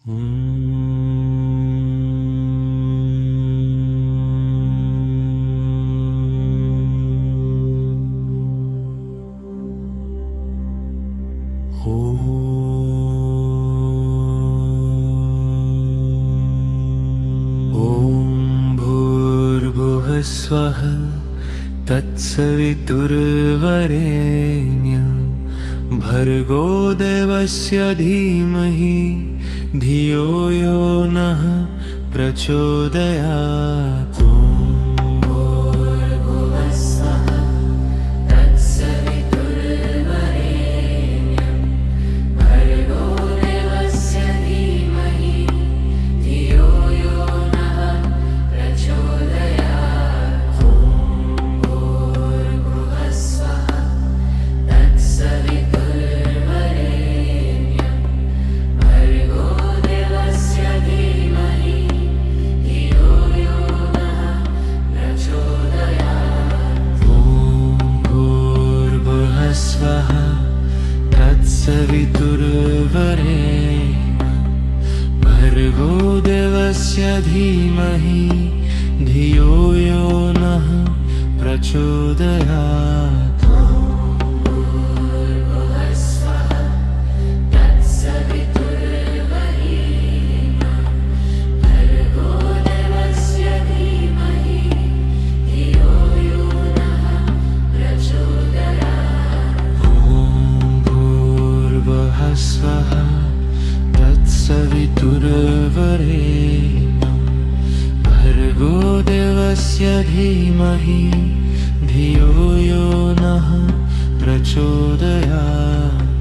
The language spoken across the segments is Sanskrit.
स्वः तत्सवितुर्वरेण्यं भर्गो देवस्य धीमहि धियो यो नः प्रचोदयात्। तत्सवितुर्वरेण्यं भर्गो देवस्य धीमहि धियो यो नः प्रचोदयात्। स्वः तत्सवितुर्वरेण्यं भर्गो देवस्य धीमहि धियो यो नः प्रचोदयात्।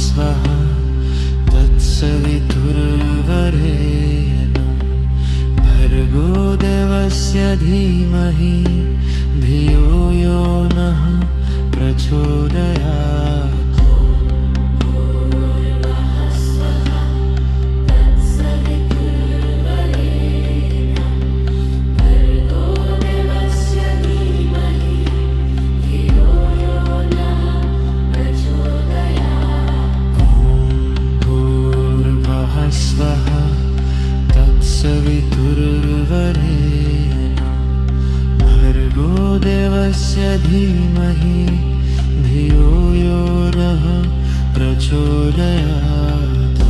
स्वः तत्सवितुर्वरेण्यं भर्गो देवस्य धीमहि धियो यो नः प्रचोदयात्। स्वः तत्सवितुर्वरेण्यं भर्गो देवस्य धीमहि धियो यो नः प्रचोदयात्।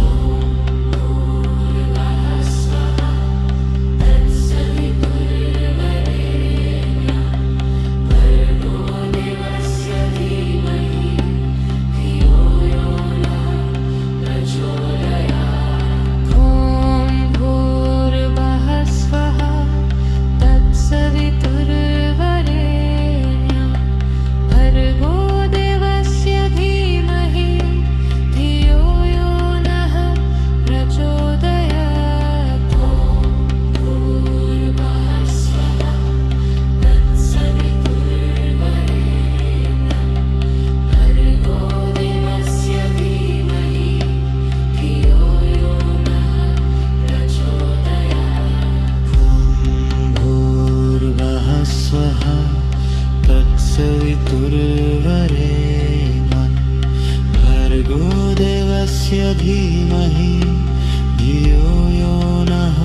तत्सवितुर्वरेण्यं भर्गो देवस्य धीमहि धियो यो नः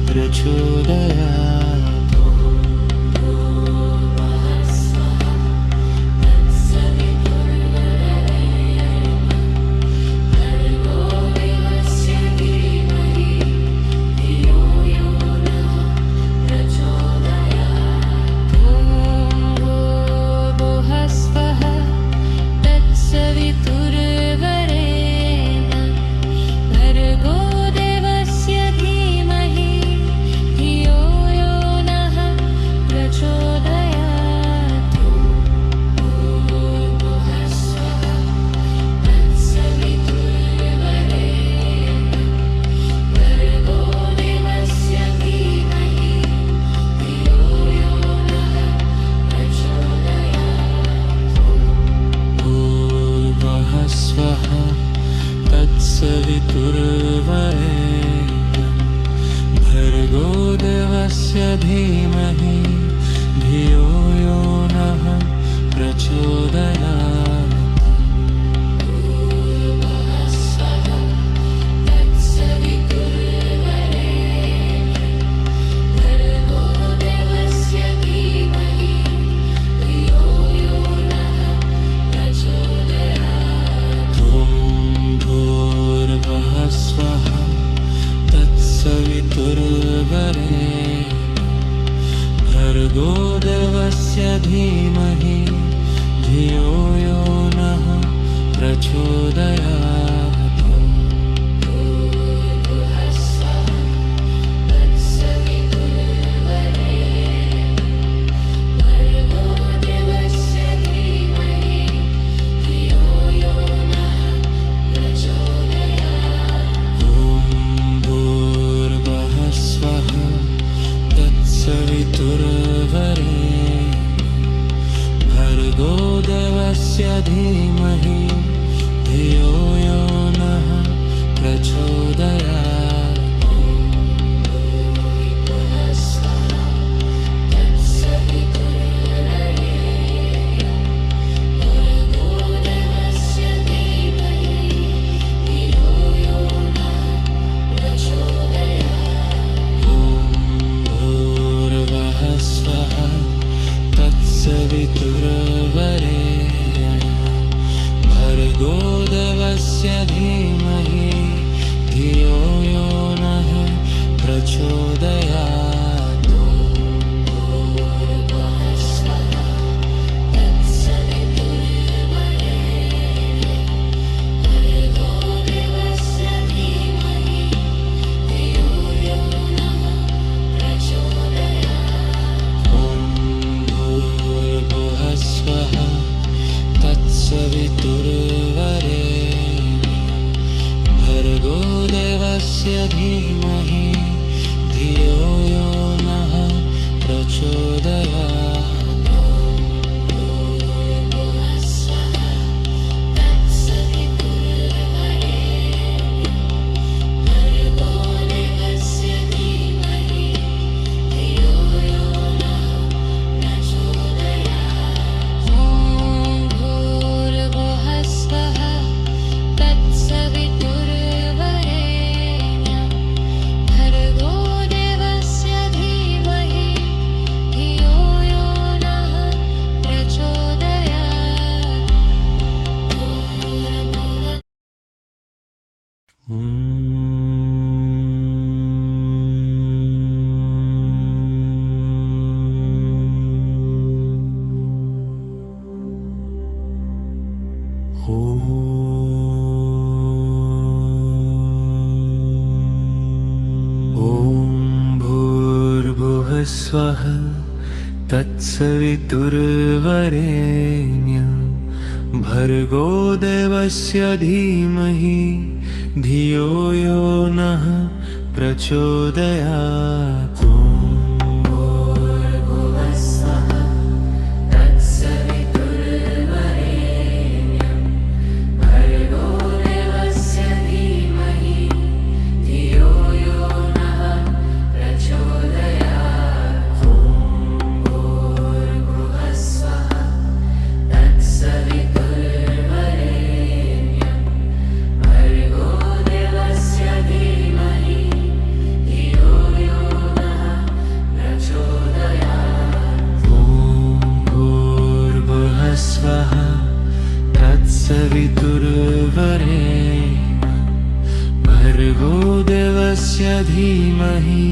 प्रचोदयात्। भर्गो देवस्य धीमहि धियो यो तत्सवितुर्वरेण्यं भर्गो देवस्य धीमहि धियो यो नः प्रचोदयात्। भर्गो देवस्य धीमहि धियो यो नः प्रचोदयात्। भर्गो देवस्य धीमहि धियो यो नः प्रचोदयात्। भर्गो देवस्य धीमहि धियो यो नः प्रचोदयात्। भर्गो देवस्य धीमहि धियो यो नः प्रचोदयात्। स्वः तत्सवितुर्वरेण्यं भर्गो देवस्य धीमहि धियो यो नः प्रचोदयात्। भर्गो देवस्य धीमहि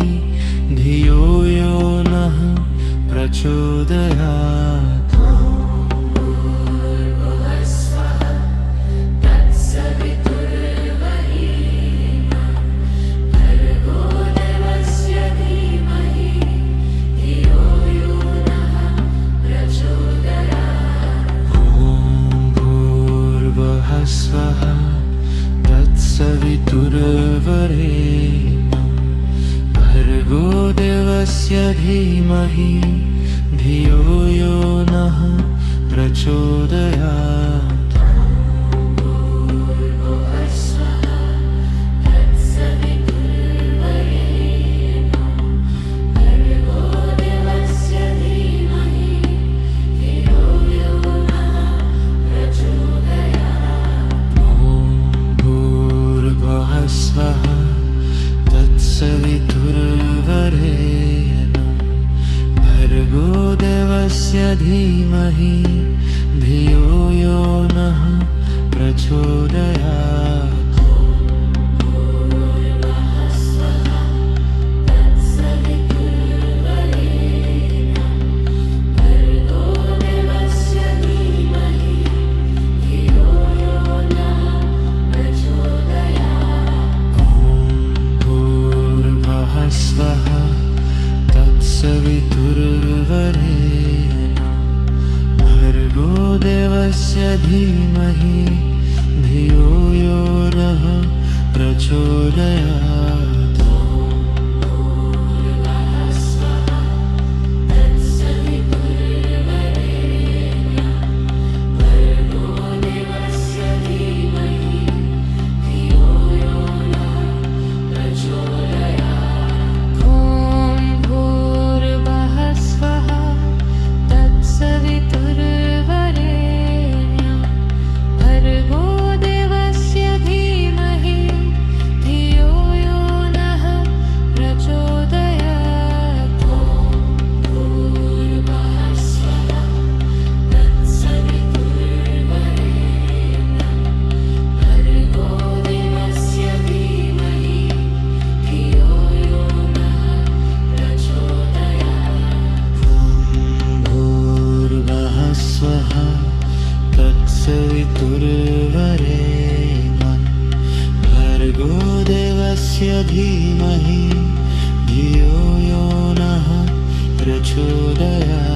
धियो यो नः प्रचोदयात्। स्वः तत्सवितुर्वरेण्यं भर्गो देवस्य धीमहि धियो यो नः प्रचोदयात्। प्रचोदयात्। स्वः तत्सवितुर्वरेण्यं भर्गो देवस्य धीमहि धियो यो नः प्रचोदयात्। तत्सवितुर्वरेण्यं भर्गो देवस्य धीमहि धियो यो नः प्रचोदयात्।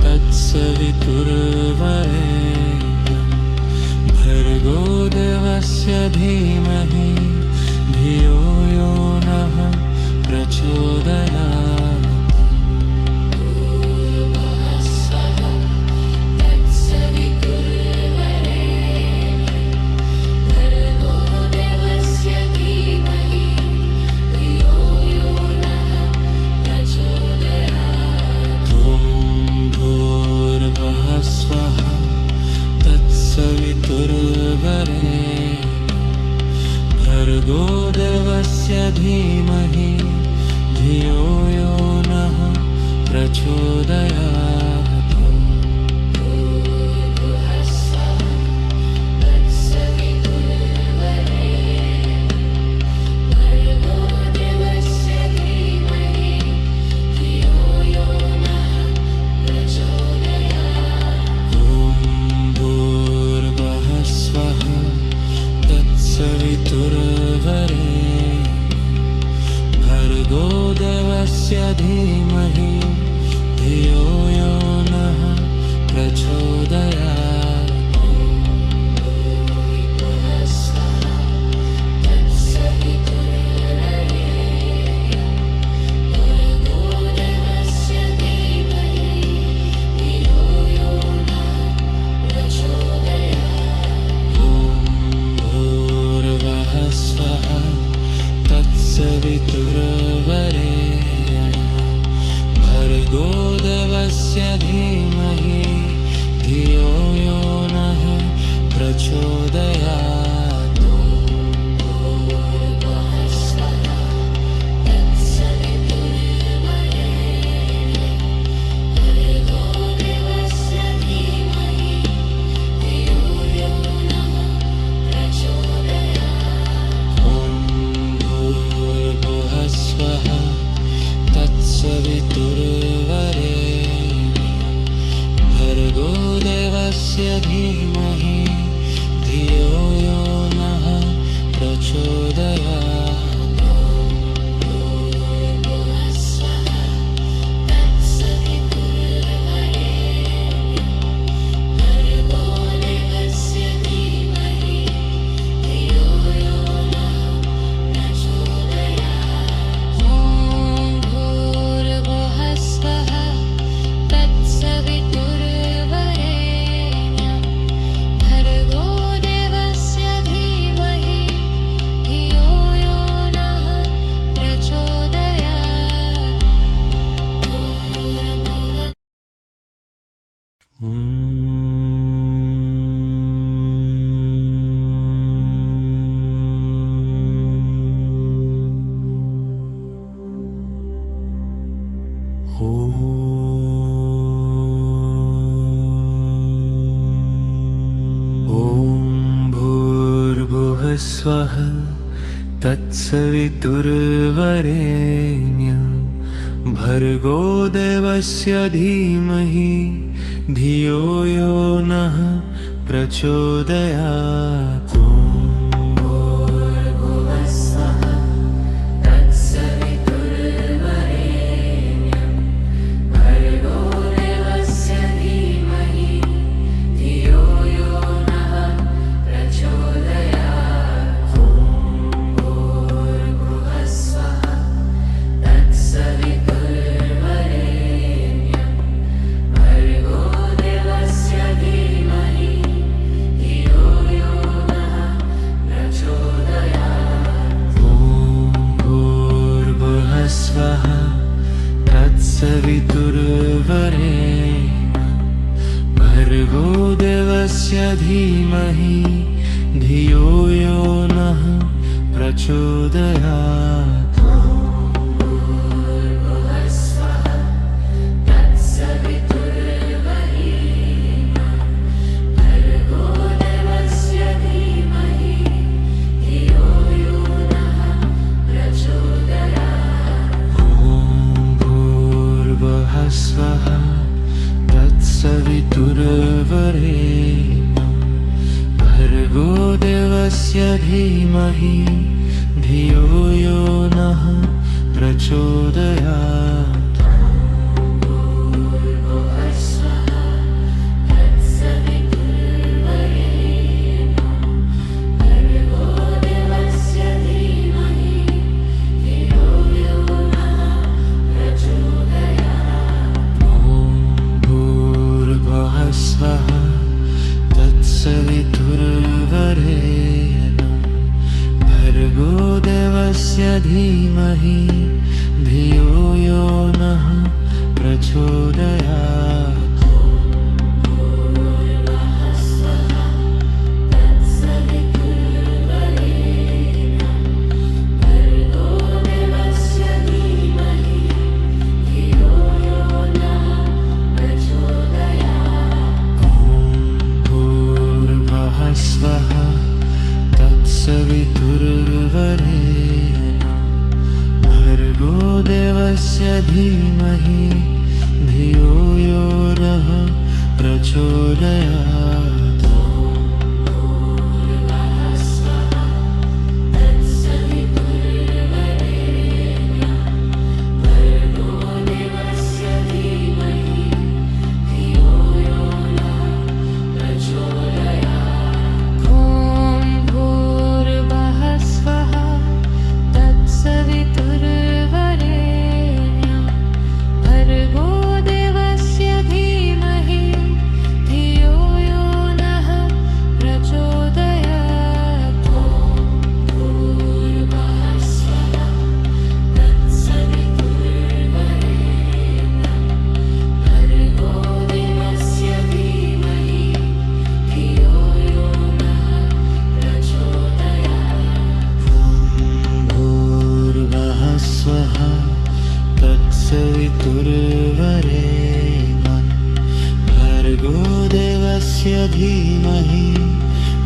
तत्सवितुर्वरेण्यं भर्गो देवस्य धीमहि धियो यो नः प्रचोदयात्। भर्गो देवस्य धीमहि धियो यो नः प्रचोदयात्। भर्गो देवस्य धीमहि धियो यो नः प्रचोदयात्। तत्सवितुर्वरेण्यं भर्गो देवस्य धीमहि धियो यो नः प्रचोदयात्। धीमहि धियो यो नः प्रचोदयात्। स्वः तत्सवितुर्वरेण्यं भर्गो देवस्य धीमहि धियो यो नः प्रचोदयात्। भर्गो देवस्य धीमहि धियो यो नः प्रचोदयात्। स्वः तत्सवितुर्वरेण्यं भर्गो देवस्य धीमहि धियो यो नः प्रचोदयात्। स्वः तत्सवितुर्वरेण्यं भर्गो देवस्य धीमहि धियो यो नः प्रचोदयात्। स्वः तत्सवितुर्वरेण्यं भर्गो देवस्य धीमहि धियो यो नः प्रचोदयात्। स्वः तत्सवितुर्वरेण्यं भर्गो देवस्य धीमहि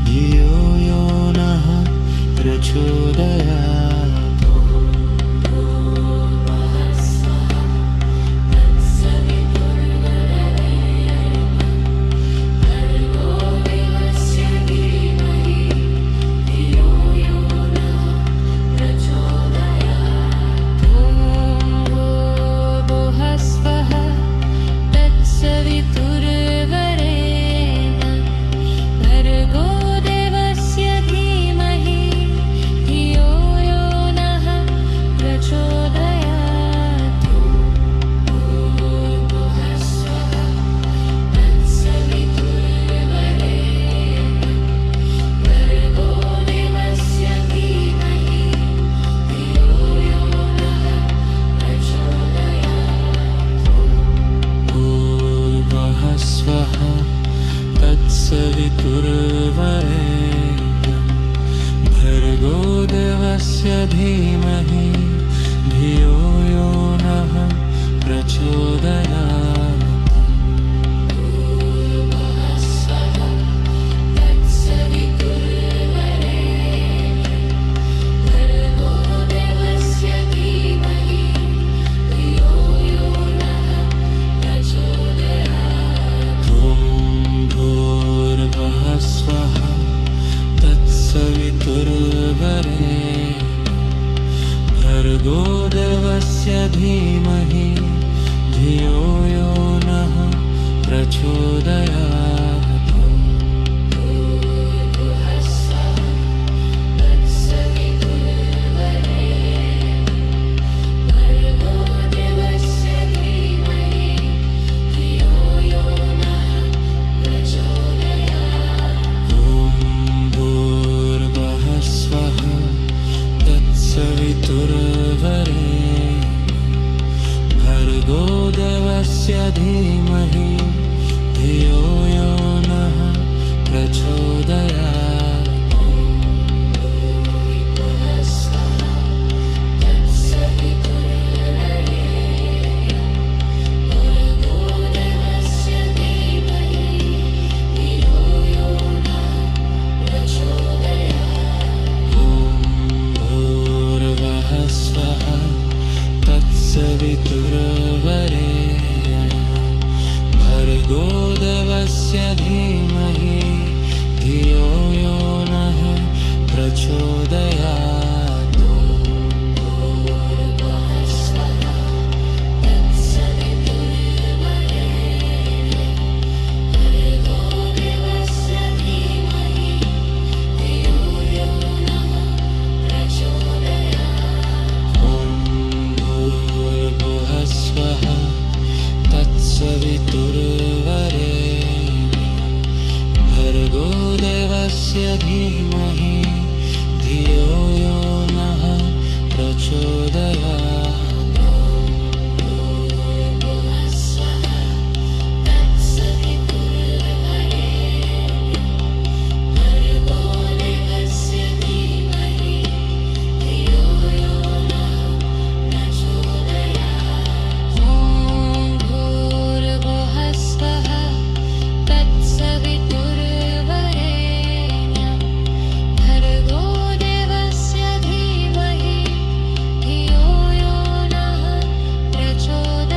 धियो यो नः प्रचोदयात्। भर्गो देवस्य धीमहि धियो यो प्रचोदयात्। धीमहि धियो यो नः प्रचोदयात्। भूर्भुवः स्वः तत्सवितुर्वरेण्यं भर्गो देवस्य धीमहि धियो यो नः प्रचोदयात्। भर्गो देवस्य धीमहि धियो यो नः प्रचोदयात्।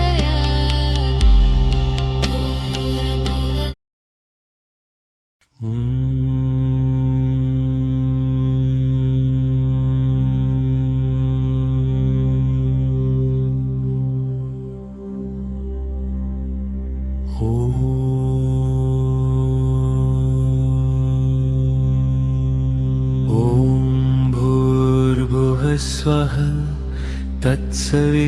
स्वः तत्सवितुर्वरेण्यं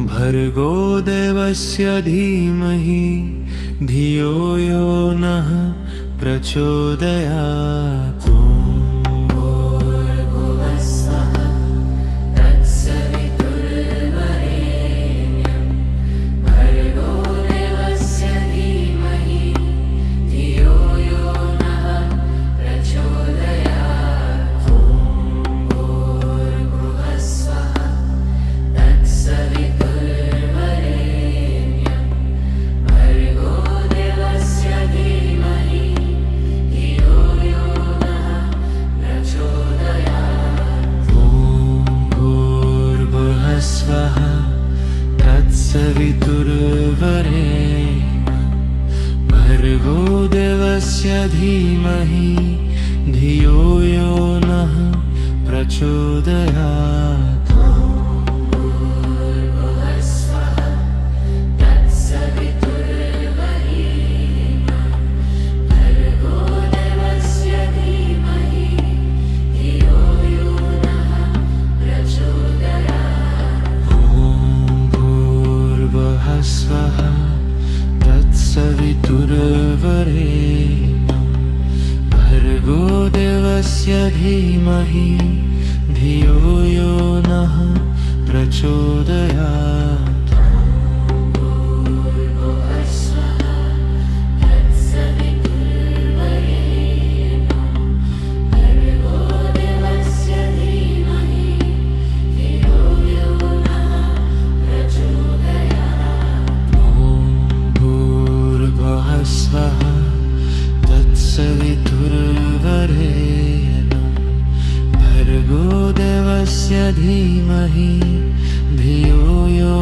भर्गो देवस्य धीमहि धियो यो नः प्रचोदयात्। भर्गो देवस्य धीमहि धियो यो नः प्रचोदयात्। स्वः तत्सवितुर्वरेण्यं भर्गो देवस्य धीमहि धियो यो नः प्रचोदयात्। स्वः तत्सवितुर्वरेण्यं भर्गो देवस्य धीमहि धियो यो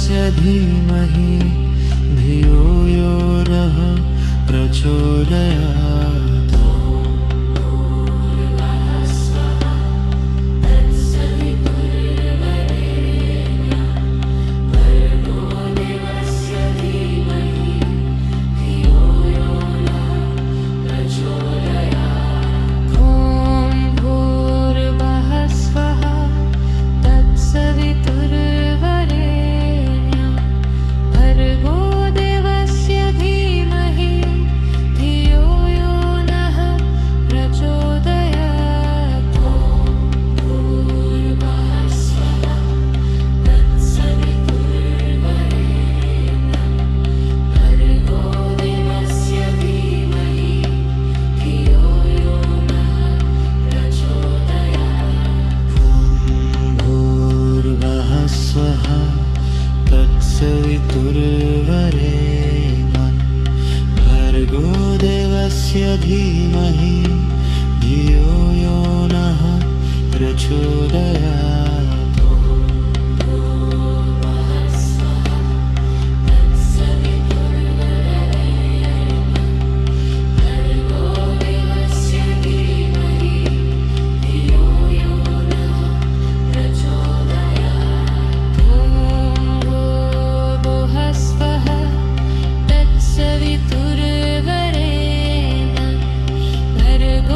भर्गोदेवस्य धीमहि धियो यो नः प्रचोदयात्। तत्सवितुर्वरेण्यं भर्गो देवस्य धीमहि धियो यो नः प्रचोदयात्।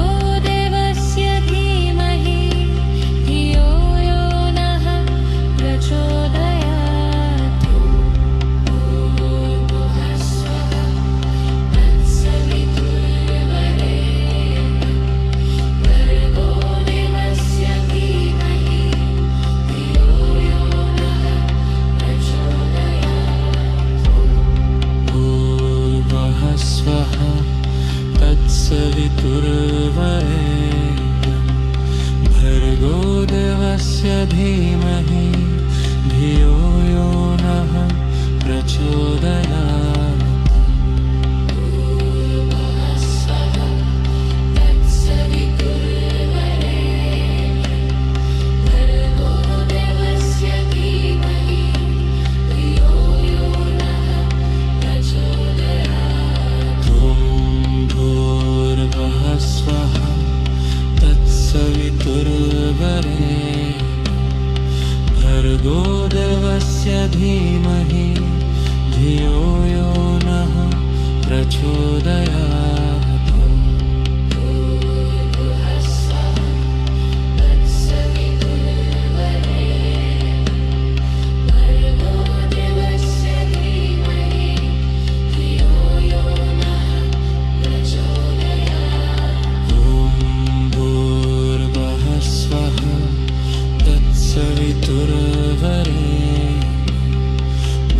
तत्सवितुर्वरेण्यं भर्गो देवस्य धीमहि धियो यो नः प्रचोदयात्। भर्गो देवस्य धीमहि धियो यो नः प्रचोदयात्।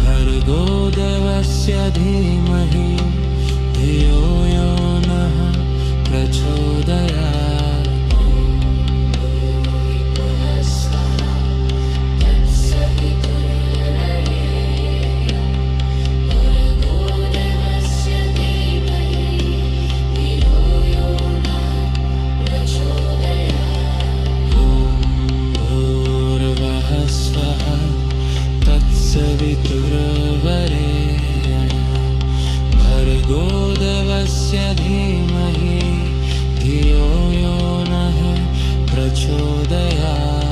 भर्गो देवस्य धीमहि धियो यो नः प्रचोदयात्। तत्सवितुर्वरेण्यं भर्गो देवस्य धीमहि धियो यो नः प्रचोदयात्।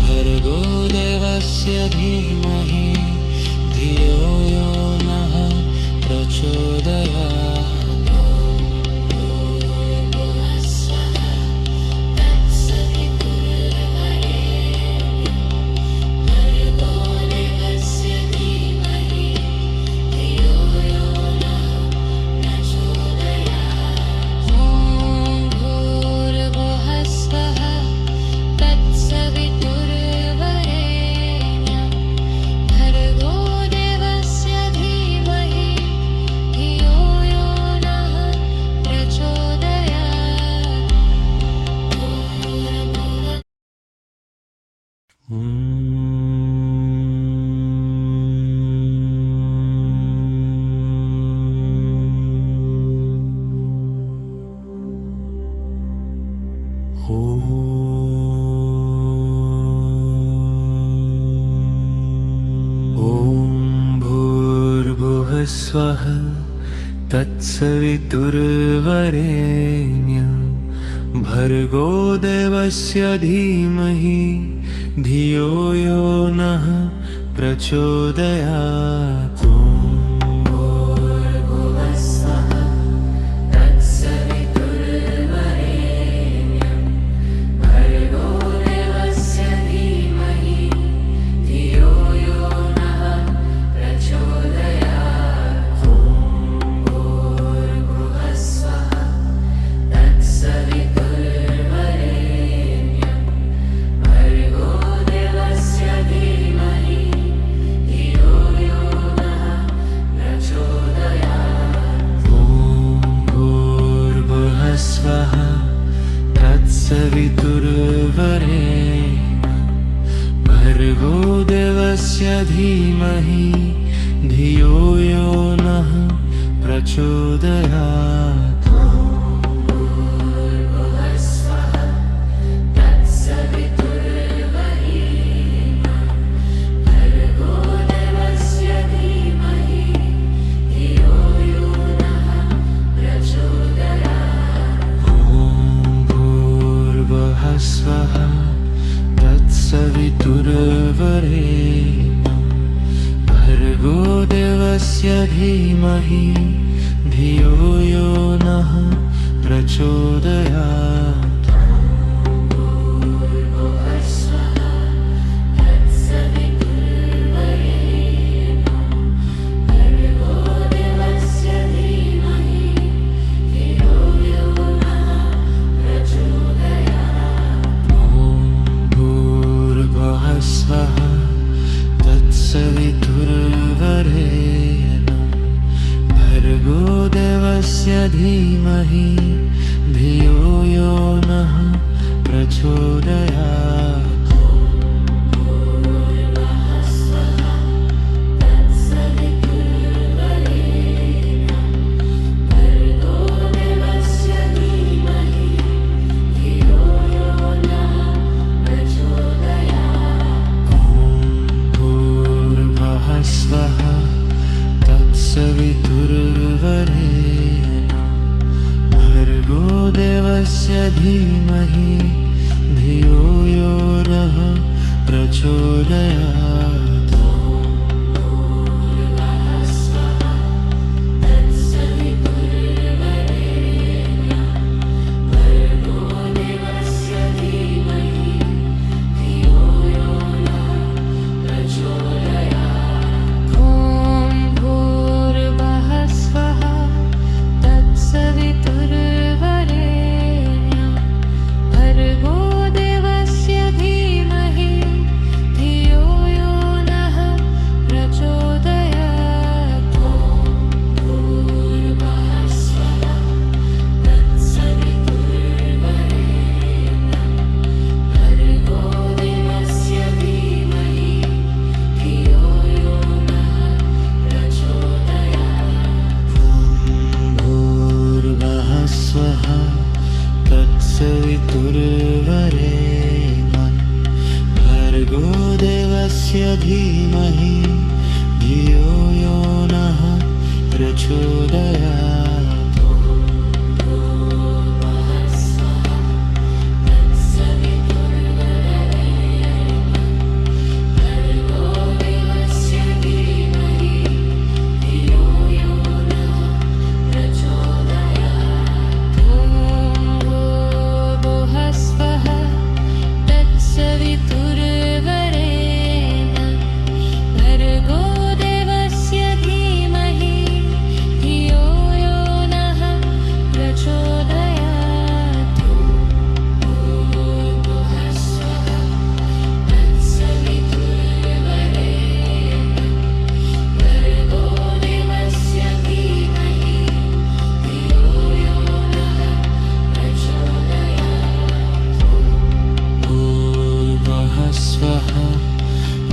भर्गो देवस्य धीमहि धियो यो तत्सवितुर्वरेण्यं भर्गो देवस्य धीमहि धियो यो नः प्रचोदयात्। तत्सवितुर्वरेण्यं भर्गो देवस्य धीमहि धियो यो नः प्रचोदयात्। स्वः तत्सवितुर्वरेण्यं भर्गो देवस्य धीमहि धियो यो नः प्रचोदयात्। स्वः तत्सवितुर्वरेण्यं भर्गो देवस्य धीमहि धियो यो नः प्रचोदयात्। स्वः तत्सवितुर्वरेण्यं भर्गो देवस्य धीमहि धियो यो नः प्रचोदयात्। तत्सवितुर्वरेण्यं भर्गो देवस्य धीमहि धियो यो नः प्रचोदयात्।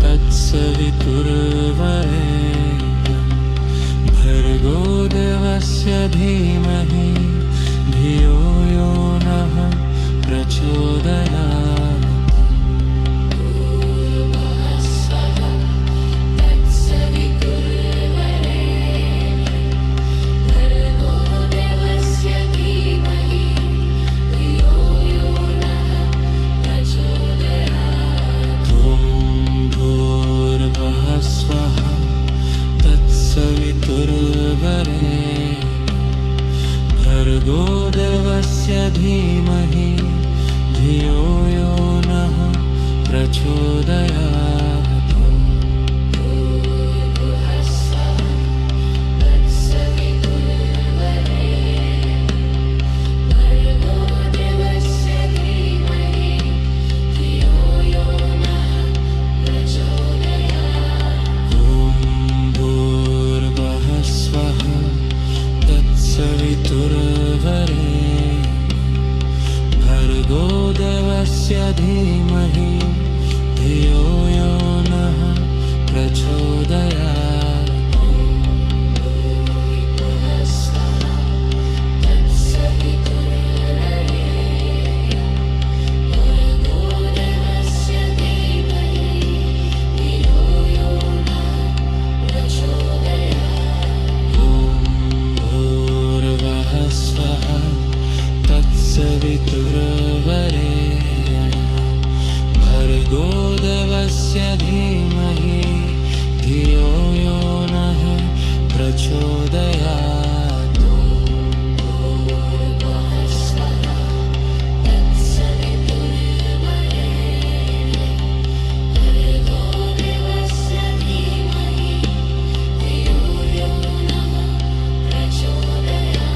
तत्सवितुर्वरेण्यं भर्गो देवस्य धीमहि धियो यो नः प्रचोदयात्। भर्गो देवस्य धीमहि धियो यो नः प्रचोदयात्। भर्गो देवस्य धीमहि धियो यो नः प्रचोदयात्। तत्सवितुर्वरेण्यं भर्गो देवस्य धीमहि धियो यो नः प्रचोदयात्। भर्गो देवस्य धीमहि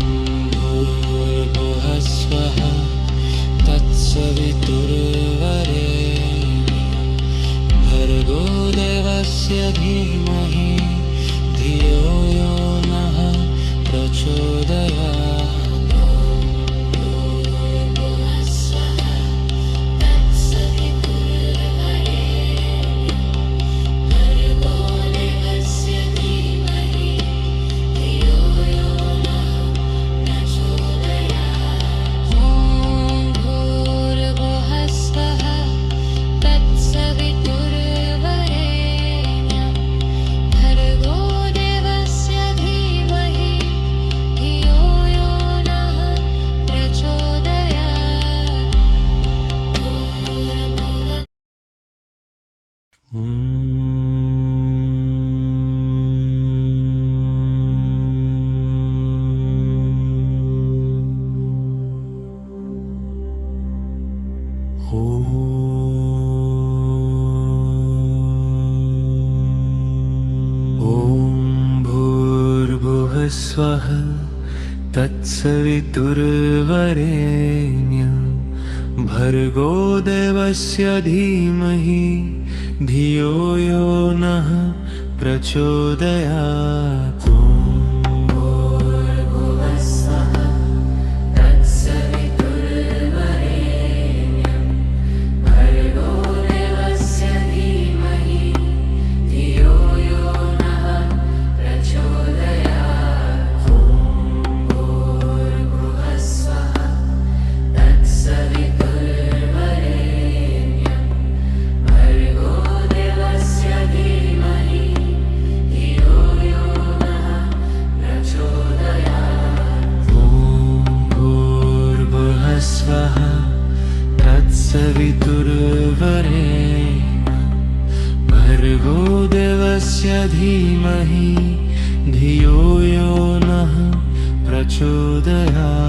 धियो यो नः प्रचोदयात्। स्वः तत्सवितुर्वरेण्यं भर्गो देवस्य धीमहि धियो यो नः प्रचोदयात्। भर्गो देवस्य धीमहि धियो यो नः प्रचोदयात्।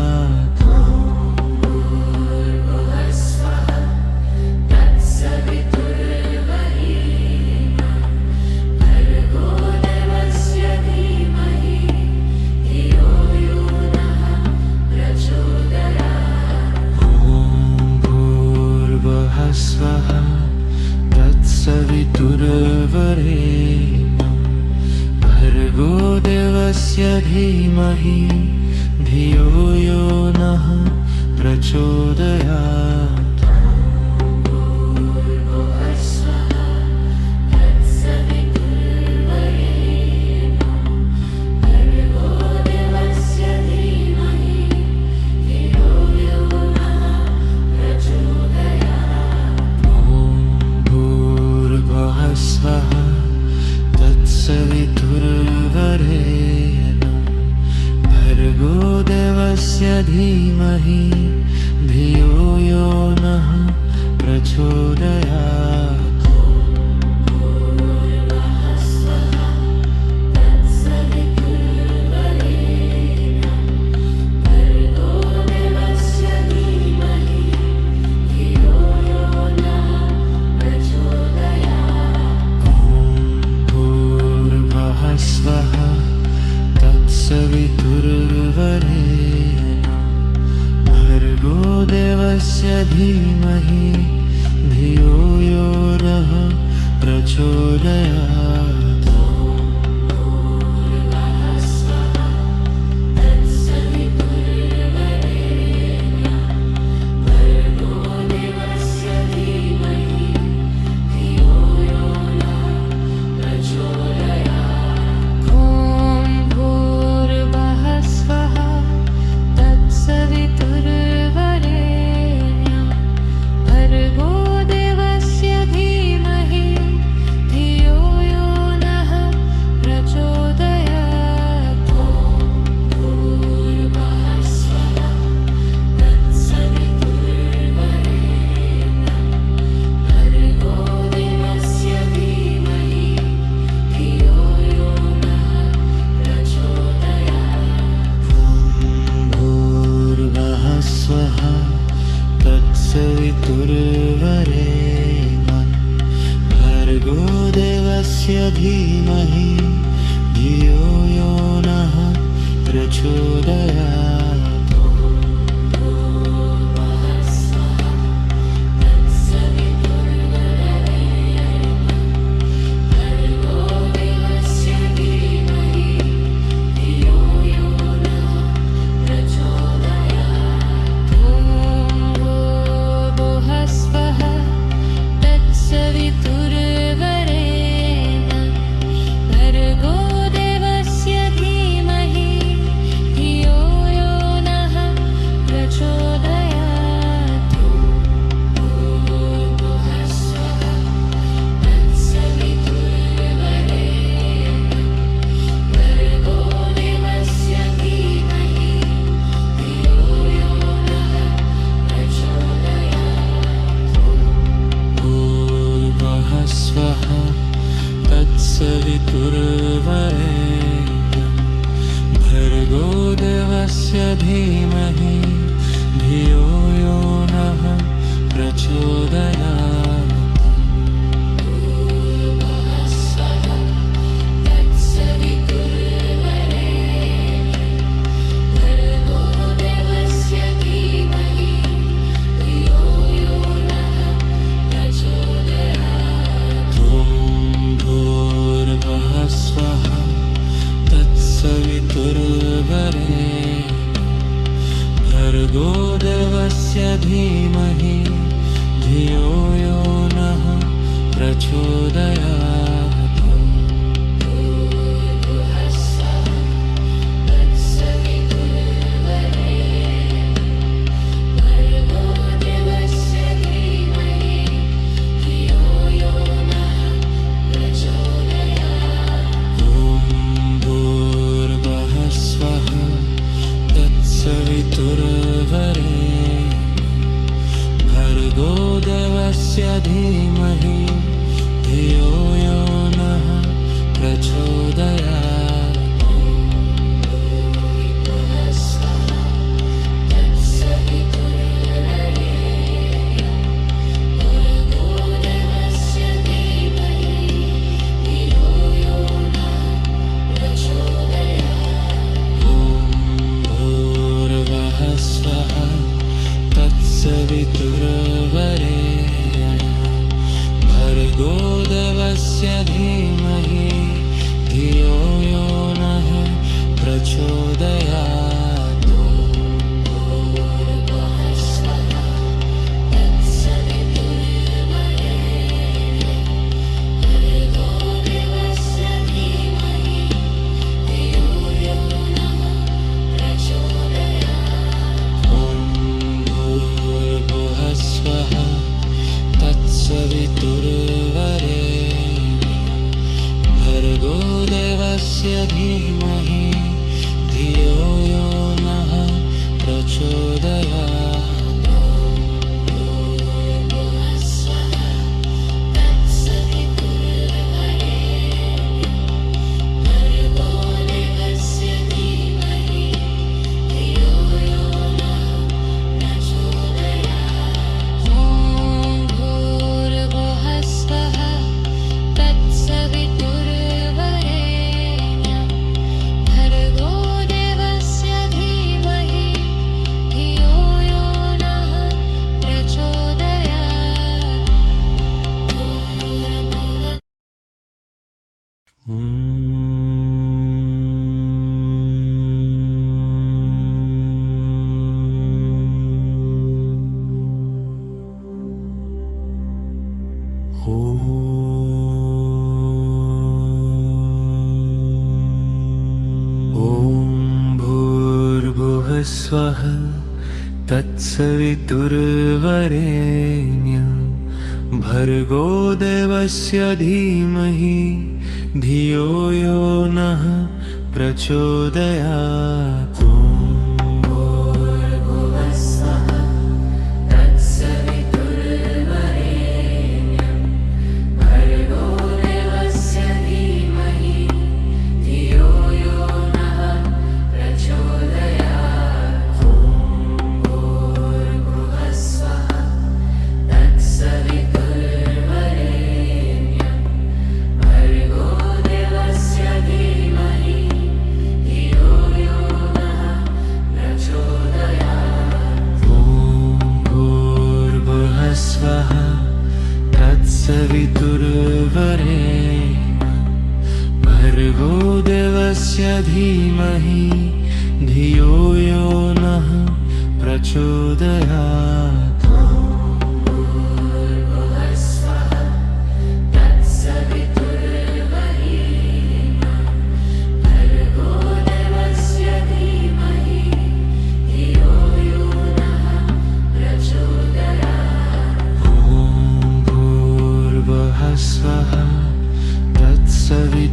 स्वः तत्सवितुर्वरेण्यं भर्गो देवस्य धीमहि धियो यो नः प्रचोदयात्। स्वः तत्सवितुर्वरेण्यं भर्गो देवस्य धीमहि धियो यो नः प्रचोदयात्। भर्गोदेवस्य धीमहि धियो यो नः प्रचोदयात्। तत्सवितुर्वरेण्यं भर्गो देवस्य धीमहि धियो यो नः प्रचोदयात्। तत्सवितुर्वरेण्यं भर्गो देवस्य धीमहि धियो यो नः प्रचोदयात्। भर्गो देवस्य धीमहि धियो यो नः प्रचोदयात्। भर्गो देवस्य धीमहि धियो यो नः प्रचोदयात्। तत्सवितुर्वरेण्यं भर्गो देवस्य धीमहि धियो यो नः प्रचोदयात्। स्वः तत्सवितुर्वरेण्यं भर्गो देवस्य धीमहि धियो यो नः प्रचोदयात्। तत्सवितुर्वरेण्यं भर्गो देवस्य धीमहि धियो यो नः प्रचोदयात्। स्वः तत्सवितुर्वरेण्यं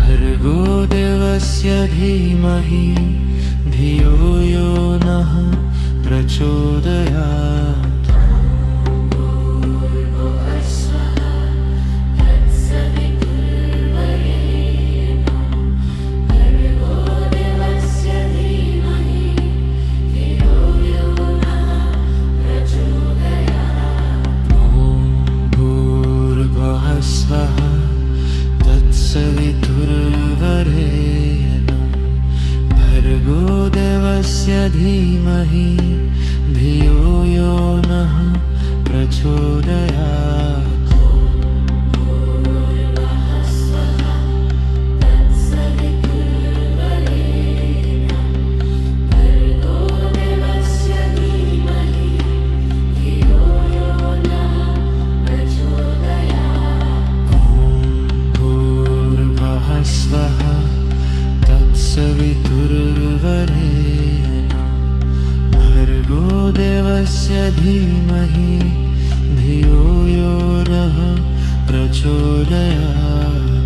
भर्गो देवस्य धीमहि धियो यो नः प्रचोदयात्। स्वः तत्सवितुर्वरेण्यं भर्गो देवस्य धीमहि धियो यो नः प्रचोदयात्। स्वः तत्सवितुर्वरेण्यं भर्गो देवस्य धीमहि धियो यो नः प्रचोदयात्।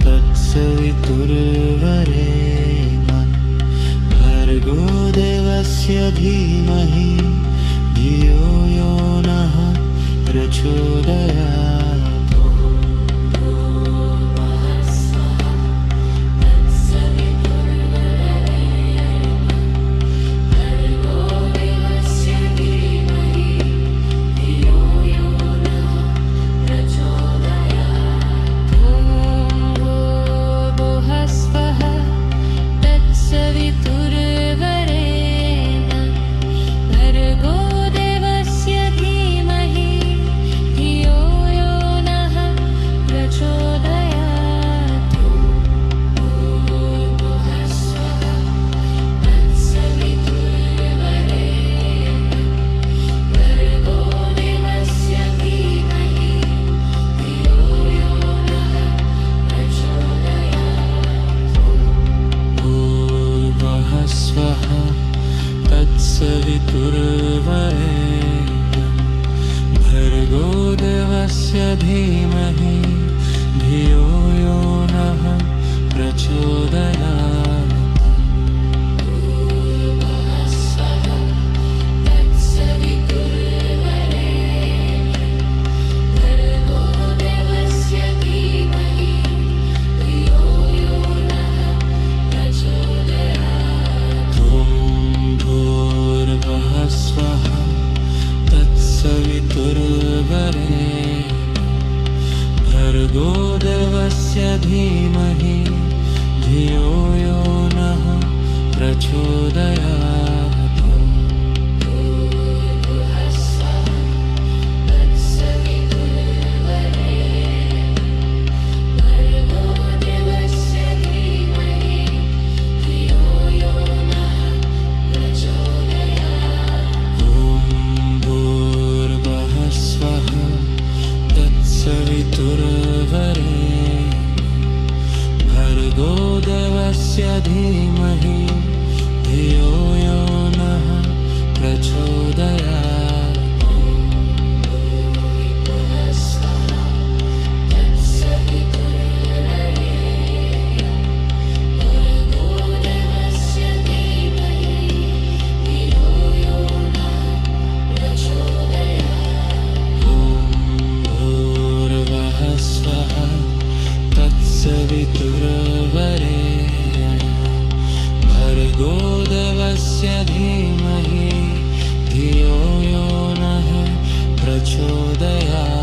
तत्सवितुर्वरेण्यं भर्गो देवस्य धीमहि धियो यो नः प्रचोदयात्। तत्सवितुर्वरेण्यं भर्गो देवस्य धीमहि धियो यो नः प्रचोदयात्। भर्गोदेवस्य धीमहि धियो यो नः प्रचोदयात्। भर्गोदेवस्य धीमहि धियो यो नः प्रचोदयात्। भर्गोदेवस्य धीमहि धियो यो नः प्रचोदयात्।